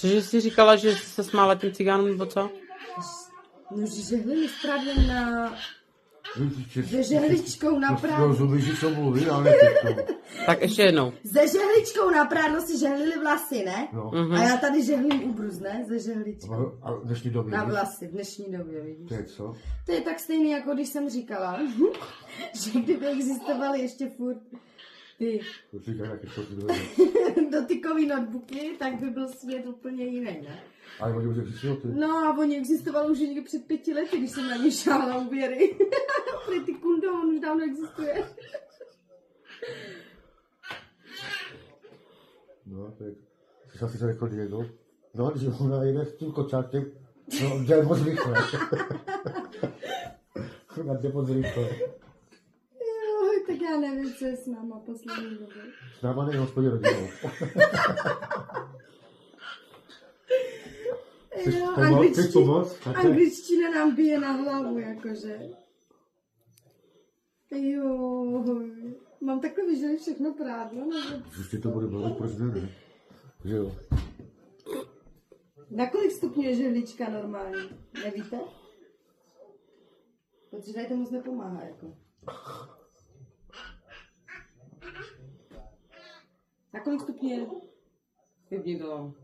Cože jsi říkala, že jsi se smála těm cigánům, nebo co? No, že žehli správně na... Se žehličkou na prádlo. Rozumíš, co mluví, ale teď Tak ještě jednou. Se žehličkou na prádlo si žehlili vlasy, ne? no. A já tady žehlím ubruz, ne? Se žehličkou. A v dnešní době, Na víš? vlasy, v dnešní době, vidíš. To je co? To je tak stejný, jako když jsem říkala, že kdyby existovaly ještě furt ty To říká, jak je to druhé. dotykový notebooky, tak by byl svět úplně jiný, ne? Ale oni už existují, ty. No a oni existovali už někdy před 5 lety, když jsem na ně šáhla úvěry. Prý ty kundo, on už dávno existuje. No, to je... Jsi zase řekl Diego. No, že ona jede s tím kočárkem, no, jde moc rychle. Ona jde moc rychle. Jo, tak já nevím, co je s náma poslední dobou. S náma ne, hospodě rodinou. Jo, Chceš pomoct? angličtina nám bije na hlavu, jakože. Jo, mám takhle vyžené všechno prádlo, nebo... Ještě to bude bavit, proč ne? Že jo. Na kolik stupňů je žehlička normální? Nevíte? Protože tady to moc nepomáhá, jako. Na kolik stupňů je? Vypni to.